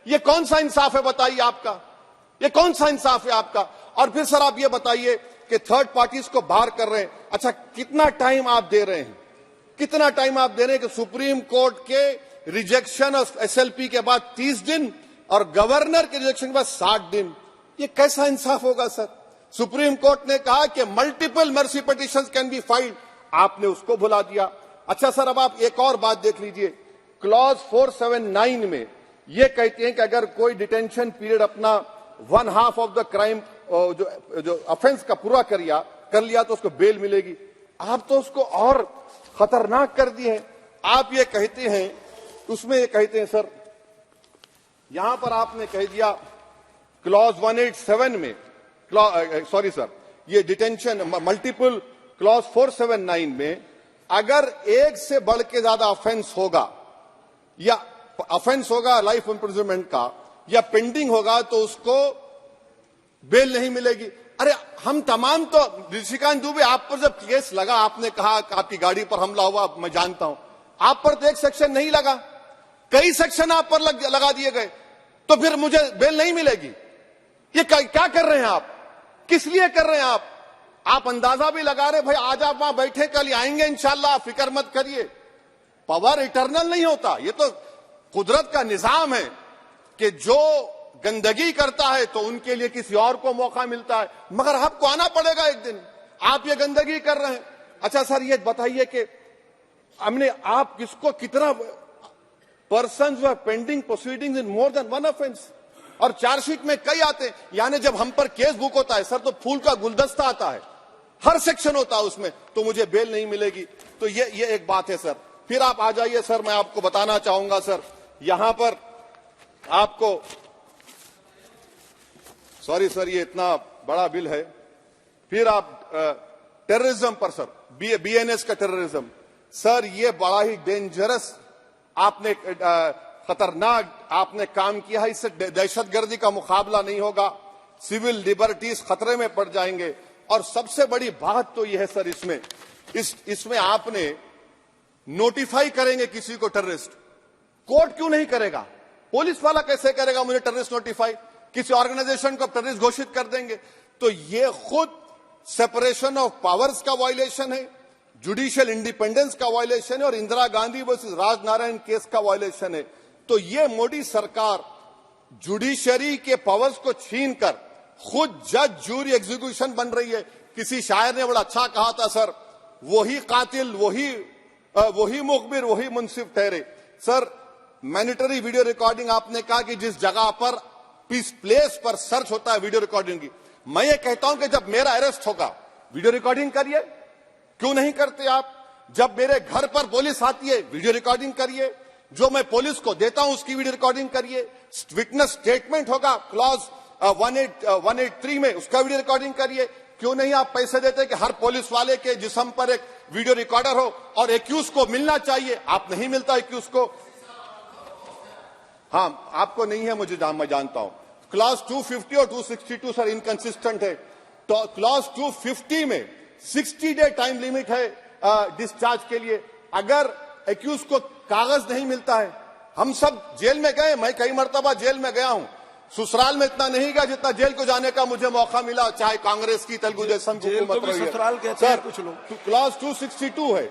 ये कौन सा इंसाफ है बताइए आपका, ये कौन सा इंसाफ है आपका। और फिर सर आप ये बताइए कि थर्ड पार्टीज को बाहर कर रहे हैं, अच्छा कितना टाइम आप दे रहे हैं, कितना टाइम आप दे रहे हैं कि सुप्रीम कोर्ट के रिजेक्शन ऑफ एसएलपी के बाद 30 दिन और गवर्नर के रिजेक्शन के बाद 60 दिन, ये कैसा इंसाफ होगा सर। सुप्रीम कोर्ट ने कहा कि multiple mercy petitions can be filed, आपने उसको भुला दिया। अच्छा सर अब आप एक और बात देख लीजिए, क्लॉज 479 में ये कहते हैं कि अगर कोई डिटेंशन पीरियड अपना 1/2 ऑफ द क्राइम जो ऑफेंस का पूरा कर लिया तो उसको बेल मिलेगी। आप तो उसको और खतरनाक कर दिए हैं। आप ये कहते हैं, उसमें ये कहते हैं सर, यहां पर आपने कह दिया क्लॉज 187 में, सॉरी सर, ये डिटेंशन मल्टीपल क्लॉज 479 में अगर एक से बढ़ के ज्यादा ऑफेंस होगा या ऑफेंस होगा लाइफ इम्प्रिजनमेंट का या पेंडिंग होगा तो उसको बेल नहीं मिलेगी। अरे हम तमाम तो, ऋषिकांत दुबे आप पर जब केस लगा, आपने कहा कि आपकी गाड़ी पर हमला हुआ, मैं जानता हूं, आप पर तो एक सेक्शन नहीं लगा, कई सेक्शन आप पर लगा दिए गए, तो फिर मुझे बेल नहीं मिलेगी। ये क्या कर रहे हैं आप, किस लिए कर रहे हैं आप अंदाजा भी लगा रहे भाई आज आप वहां बैठे, कल आएंगे इंशाल्लाह, फिक्र मत करिए। पावर इटर्नल नहीं होता, ये तो कुदरत का निजाम है कि जो गंदगी करता है तो उनके लिए किसी और को मौका मिलता है, मगर आपको आना पड़ेगा एक दिन, आप ये गंदगी कर रहे हैं। अच्छा सर ये बताइए कि हमने आप किसको कितना पर्सन जो है पेंडिंग प्रोसीडिंग्स इन मोर देन वन ऑफेंस, और चार्जशीट में कई आते हैं, यानी जब हम पर केस बुक होता है सर तो फूल का गुलदस्ता आता है, हर सेक्शन होता है उसमें, तो मुझे बेल नहीं मिलेगी। तो ये एक बात है सर। फिर आप आ जाइए सर, मैं आपको बताना चाहूंगा सर, यहां पर आपको, सॉरी सर ये इतना बड़ा बिल है। फिर आप टेररिज्म पर सर, बीएनएस का टेररिज्म, सर ये बड़ा ही डेंजरस आपने खतरनाक आपने काम किया है। इससे दहशतगर्दी का मुकाबला नहीं होगा, सिविल लिबर्टीज खतरे में पड़ जाएंगे। और सबसे बड़ी बात तो यह है सर, इसमें आपने नोटिफाई करेंगे किसी को टेररिस्ट, कोर्ट क्यों नहीं करेगा, पुलिस वाला कैसे करेगा मुझे टेररिस्ट नोटिफाई, किसी ऑर्गेनाइजेशन को टेररिस्ट घोषित कर देंगे। तो ये खुद सेपरेशन ऑफ पावर्स का वायलेशन है, जुडिशियल इंडिपेंडेंस का वायलेशन है और इंदिरा गांधी वर्सेस राजनारायण केस का वायलेशन है। तो ये मोदी सरकार जुडिशरी के पावर्स को छीनकर खुद जज जूरी एग्जीक्यूशन बन रही है। किसी शायर ने बड़ा अच्छा कहा था सर, वही कातिल वही मुखबिर वही मुंसिफ ठहरे। सर मैंडेटरी वीडियो रिकॉर्डिंग आपने कहा कि जिस जगह पर किस प्लेस पर सर्च होता है वीडियो रिकॉर्डिंग की, मैं ये कहता हूं कि जब मेरा अरेस्ट होगा वीडियो रिकॉर्डिंग करिए, क्यों नहीं करते आप। जब मेरे घर पर पुलिस आती है वीडियो रिकॉर्डिंग करिए, जो मैं पुलिस को देता हूं उसकी वीडियो रिकॉर्डिंग करिए, विटनेस स्टेटमेंट होगा क्लॉज 183 में उसका वीडियो रिकॉर्डिंग करिए। क्यों नहीं आप पैसे देते कि हर पुलिस वाले के जिस्म पर एक वीडियो रिकॉर्डर हो और एक्यूज को मिलना चाहिए, आप नहीं मिलता एक्यूज को। हाँ आपको नहीं है, मैं जानता हूं। क्लॉज 250 और 262 सर इनकंसिस्टेंट है। तो क्लॉज 250 में 60 डे टाइम लिमिट है डिस्चार्ज के लिए। अगर एक्यूज को कागज नहीं मिलता है, हम सब जेल में गए, मैं कई मर्तबा जेल में गया हूं, ससुराल में इतना नहीं गया जितना जेल को जाने का मुझे मौका मिला, चाहे कांग्रेस की तेलुगु देशम की हुकूमत रही है। सर कुछ लोग क्लॉज 262 है,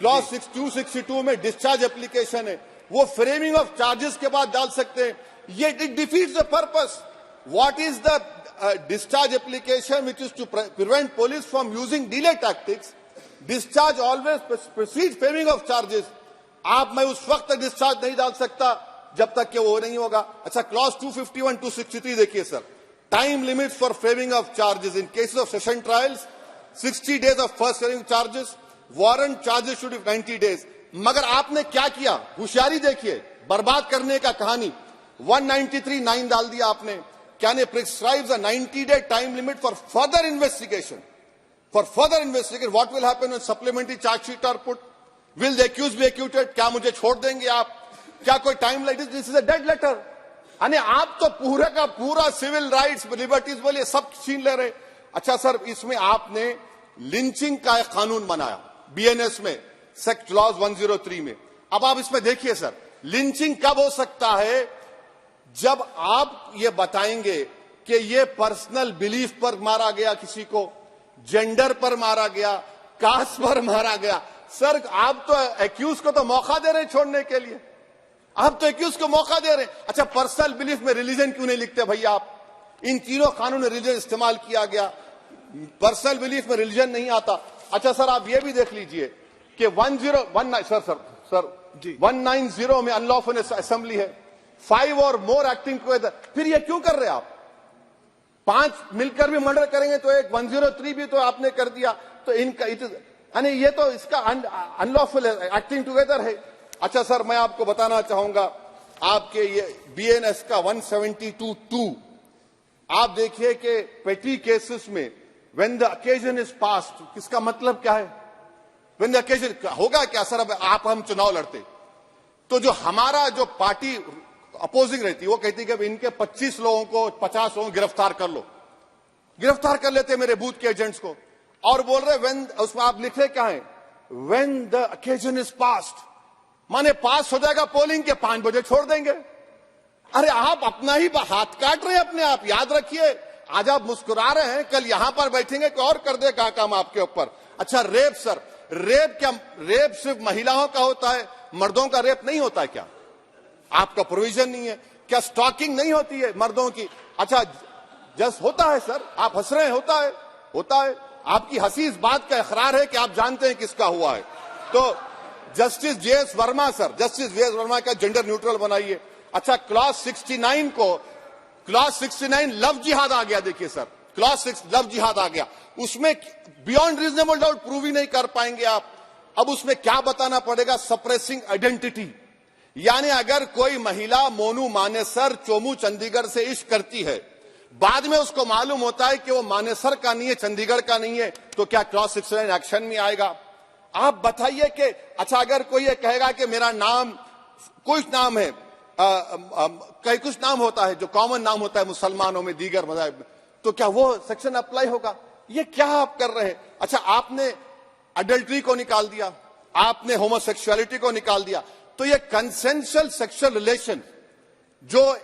क्लॉज 262 में डिस्चार्ज एप्लीकेशन है, वो फ्रेमिंग ऑफ चार्जेस के बाद डाल सकते हैं। ये it defeats the purpose. What is the discharge application which is to prevent police from using delay tactics? Discharge always precedes framing of charges. मैं उस वक्त तक डिस्चार्ज नहीं डाल सकता जब तक कि वो नहीं होगा। अच्छा क्लॉज 251 263 देखिए sir, time limits for framing of charges in cases of session trials 60 days of first hearing charges, warrant charges should be 90 days। मगर आपने क्या किया, होशियारी देखिए, बर्बाद करने का कहानी 193(9) डाल दिया आपने। Can it prescribes a 90-day time limit for further investigation? For further investigation, what will happen when supplementary charge sheet are put? Will the accused be acquitted? क्या मुझे छोड़ देंगे आप? क्या कोई time light? This is a dead letter. यानी आप तो पूरा का पूरा सिविल राइट्स लिबर्टीज बोलिए सब छीन ले रहे। अच्छा सर इसमें आपने लिंचिंग का एक कानून बनाया बीएनएस में, सेक्ट क्लॉज 103 में। अब आप इसमें देखिए सर, लिंचिंग कब हो सकता है, जब आप ये बताएंगे कि ये पर्सनल बिलीफ पर मारा गया, किसी को जेंडर पर मारा गया, कास्ट पर मारा गया, सर आप तो एक्यूज को तो मौका दे रहे हैं छोड़ने के लिए, आप तो एक्यूज को मौका दे रहे हैं। अच्छा, पर्सनल बिलीफ में रिलीजन क्यों नहीं लिखते भैया आप? इन तीनों कानून में रिलीजन इस्तेमाल किया गया, पर्सनल बिलीफ में रिलीजन नहीं आता। अच्छा सर, आप ये भी देख लीजिए कि 190 में अनलॉफुल असेंबली है, 5 और मोर एक्टिंग टुगेदर, फिर ये क्यों कर रहे हैं आप? 5 मिलकर भी मर्डर करेंगे तो एक 103 भी तो आपने कर दिया, तो इनका यानी ये तो इसका अनलॉफुल एक्टिंग टुगेदर है। अच्छा सर, मैं आपको बताना चाहूंगा, आपके ये बीएनएस का 172(2) आप देखिए कि पेटी केसेस में when the occasion is passed, किसका मतलब क्या है? व्हेन द ओकेजन होगा क्या सर? अब आप हम चुनाव लड़ते तो जो हमारा जो पार्टी अपोजिंग रहती वो कहती कि इनके 25 लोगों को 50 लोगों को गिरफ्तार कर लो, गिरफ्तार कर लेते मेरे बूथ के एजेंट्स को, और बोल रहे व्हेन, उसमें आप लिख रहे क्या है? When the occasion is passed, माने पास हो जाएगा पोलिंग के 5 बजे छोड़ देंगे। अरे आप अपना ही हाथ काट रहे हैं अपने आप, याद रखिए। आज आप मुस्कुरा रहे हैं, कल यहां पर बैठेंगे कोई और कर देगा काम आपके ऊपर। अच्छा रेप, सर रेप क्या? रेप सिर्फ महिलाओं का होता है, मर्दों का रेप नहीं होता है क्या? आपका प्रोविजन नहीं है क्या? स्टॉकिंग नहीं होती है मर्दों की? अच्छा जस्ट होता है सर, आप हंस रहे हैं, होता है, होता है। आपकी हंसी इस बात का इकरार है कि आप जानते हैं किसका हुआ है। तो justice JS Verma, sir justice JS Verma का जेंडर न्यूट्रल बनाइए। अच्छा क्लॉज 69 को, क्लॉज 69 लव जिहाद आ गया, देखिए सर, क्लॉज 6 लव जिहाद आ गया, उसमें बियॉन्ड रीजनेबल डाउट प्रूव ही नहीं कर पाएंगे आप। अब उसमें क्या बताना पड़ेगा? सप्रेसिंग आइडेंटिटी, यानी अगर कोई महिला मोनू मानेसर चोमू चंडीगढ़ से इश्क करती है, बाद में उसको मालूम होता है कि वो मानेसर का नहीं है, चंडीगढ़ का नहीं है, तो क्या क्लॉज 69 एक्शन में आएगा? आप बताइए कि अच्छा अगर कोई ये कहेगा कि मेरा नाम कुछ नाम है, कई कुछ नाम होता है जो कॉमन नाम होता है मुसलमानों में, दीगर मज़ाहिब में, तो क्या वो सेक्शन अप्लाई होगा? ये क्या आप कर रहे हैं? अच्छा आपने अडल्ट्री को निकाल दिया, आपने होमोसेक्सुअलिटी को निकाल दिया, तो ये कंसेंशुअल सेक्सुअल रिलेशन जो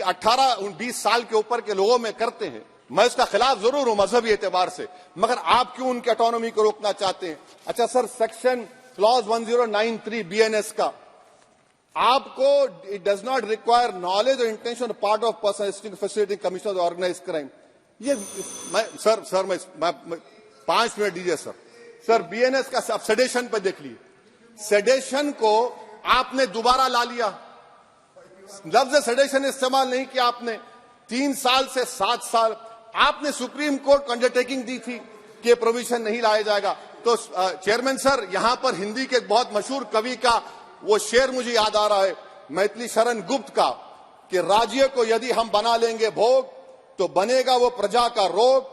18-20 साल के ऊपर के लोगों में करते हैं, मैं इसका खिलाफ जरूर हूं मजहबी एतबार से, मगर आप क्यों उनकी ऑटोनॉमी को रोकना चाहते हैं? अच्छा सर, सेक्शन क्लॉज 1093 बीएनएस का, आपको it does not require knowledge और intention part of person facility commissioner organise crime, ये मैं 5 मिनट दीजिए सर। सर बीएनएस का आप सेडेशन पर देख लीजिए, सेडेशन को आपने दोबारा ला लिया, लफ्ज सेडेशन इस्तेमाल नहीं किया आपने। 3 साल से 7 साल आपने सुप्रीम कोर्ट को अंडरटेकिंग दी थी कि प्रोविजन नहीं लाया जाएगा। तो चेयरमैन सर, यहां पर हिंदी के एक बहुत मशहूर कवि का वो शेर मुझे याद आ रहा है, मैथिली शरण गुप्त का, कि राज्य को यदि हम बना लेंगे भोग तो बनेगा वो प्रजा का रोग,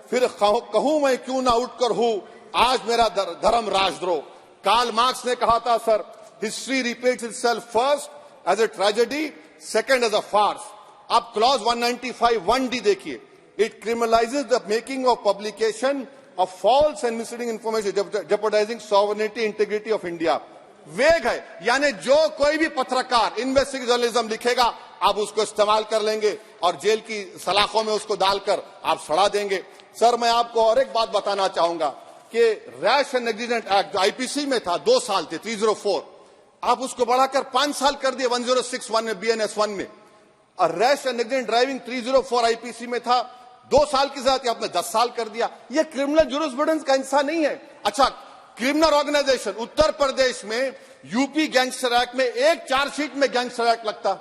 फिर कहूं मैं क्यों ना उठकर हूं आज मेरा धर्म राजद्रोह। कार्ल मार्क्स ने कहा था sir, history repeats itself first as a tragedy, second as a farce. आप क्लॉज 195(1)(d) देखिए, it criminalises the making of publication of false and misleading information jeopardising sovereignty integrity of India. Vague है, यानी जो कोई भी पत्रकार investigative journalism लिखेगा आप उसको इस्तेमाल कर लेंगे और जेल की सलाखों में उसको डालकर आप सड़ा देंगे। सर मैं आपको और एक बात बताना चाहूंगा कि रैश एंड नेग्लिजेंट एक्ट जो आईपीसी में था 2 साल थे, 304, आप उसको बढ़ाकर 5 साल कर दिए 1061 में, बीएनएस 1 में। और rash and negligent driving 304 IPC में था 2 साल की सजा, आपने 10 साल कर दिया। यह क्रिमिनल जुरिस्प्रूडेंस का हिस्सा नहीं है। अच्छा, क्रिमिनल ऑर्गेनाइजेशन उत्तर प्रदेश में यूपी गैंगस्टर एक्ट में एक चार्जशीट में गैंगस्टर एक्ट लगता।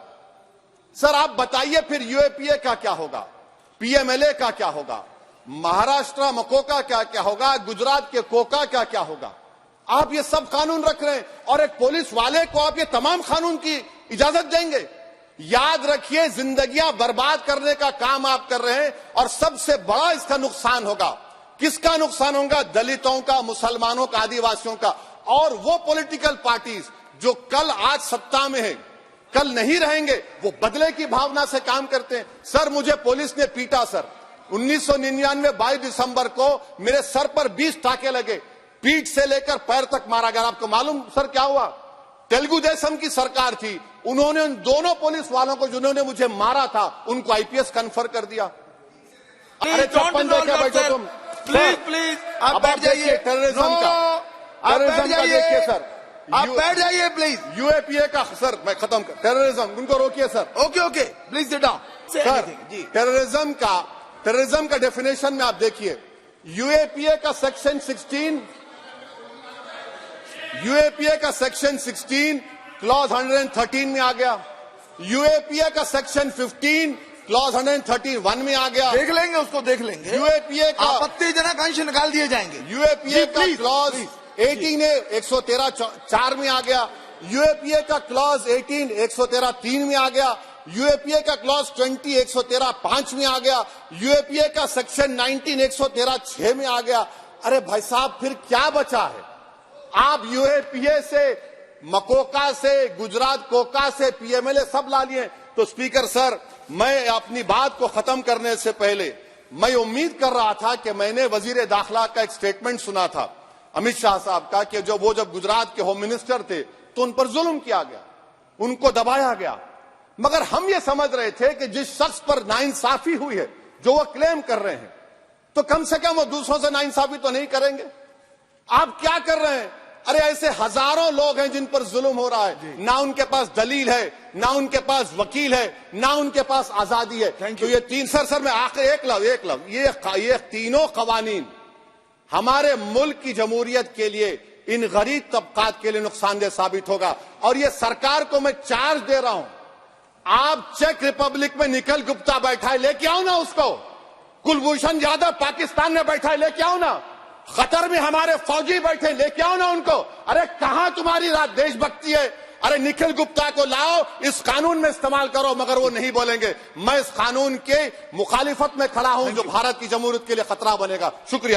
सर आप बताइए फिर यूएपीए का क्या होगा, पीएमएलए का क्या होगा, महाराष्ट्र मकोका क्या क्या होगा, गुजरात के कोका क्या क्या होगा? आप ये सब कानून रख रहे हैं और एक पुलिस वाले को आप ये तमाम कानून की इजाजत देंगे? याद रखिए, जिंदगियां बर्बाद करने का काम आप कर रहे हैं और सबसे बड़ा इसका नुकसान होगा। किसका नुकसान होगा? दलितों का, मुसलमानों का, आदिवासियों का। और वो पॉलिटिकल पार्टीज जो कल आज सत्ता में है, कल नहीं रहेंगे, वो बदले की भावना से काम करते हैं। सर मुझे पुलिस ने पीटा सर, 1999 22 दिसंबर को मेरे सर पर 20 टाके लगे, पीठ से लेकर पैर तक मारा गया। आपको मालूम सर क्या हुआ? तेलुगु देशम की सरकार थी, उन्होंने उन दोनों पुलिस वालों को जिन्होंने मुझे मारा था उनको आईपीएस कन्फर कर दिया। अरे चप्पन देखे बैठो तुम। प्लीज आप बैठ जाइए। टेररिज्म का देखिए सर, आप बैठ जाइए प्लीज। यूएपीए का सर, मैं खत्म कर, टेररिज्म उनको रोकिए sir. Okay please sit down sir. Terrorism का डेफिनेशन में आप देखिए, यूएपीए का सेक्शन 16, यूएपीए का सेक्शन 16 क्लॉज 113 में आ गया, यूएपीए का सेक्शन 15 क्लॉज 131 में आ गया। देख लेंगे उसको, देख लेंगे। यूएपीए का आपत्तिजनक अंश निकाल दिए जाएंगे। यूएपीए का क्लॉज 18 113(4) में आ गया, यूएपीए का क्लॉज 18 113(3) में आ गया, यूएपीए का क्लॉज 20 113(5) में आ गया, यूएपीए का सेक्शन 19 113(6) में आ गया। अरे भाई साहब, फिर क्या बचा है? आप यूएपीए से, मकोका से, गुजरात कोका से, पीएमएलए सब ला लिए। तो स्पीकर सर, मैं अपनी बात को खत्म करने से पहले मैं उम्मीद कर रहा था कि मैंने वजीर दाखिला का एक स्टेटमेंट सुना था अमित शाह साहब का, कि जब गुजरात के होम मिनिस्टर थे तो उन पर जुल्म किया गया, उनको दबाया गया। मगर हम ये समझ रहे थे कि जिस शख्स पर नाइंसाफी हुई है, जो वो क्लेम कर रहे हैं, तो कम से कम वो दूसरों से नाइंसाफी तो नहीं करेंगे। आप क्या कर रहे हैं? अरे ऐसे हजारों लोग हैं जिन पर जुल्म हो रहा है, ना उनके पास दलील है, ना उनके पास वकील है, ना उनके पास आजादी है। तो ये तीन सर मैं आखिर एक लव ये तीनों कवानीन हमारे मुल्क की जमहूरियत के लिए, इन गरीब तबकात के लिए नुकसानदेह साबित होगा। और ये सरकार को मैं चार्ज दे रहा हूं, आप चेक रिपब्लिक में निखिल गुप्ता बैठा है, लेके आओ ना उसको। कुलभूषण यादव पाकिस्तान में बैठा है, लेके आओ ना। कतर में हमारे फौजी बैठे, लेके आओ ना उनको। अरे कहां तुम्हारी देशभक्ति है? अरे निखिल गुप्ता को लाओ, इस कानून में इस्तेमाल करो। मगर वो नहीं बोलेंगे। मैं इस कानून के मुखालिफत में खड़ा हूं जो भारत की जमहूरियत के लिए खतरा बनेगा। शुक्रिया।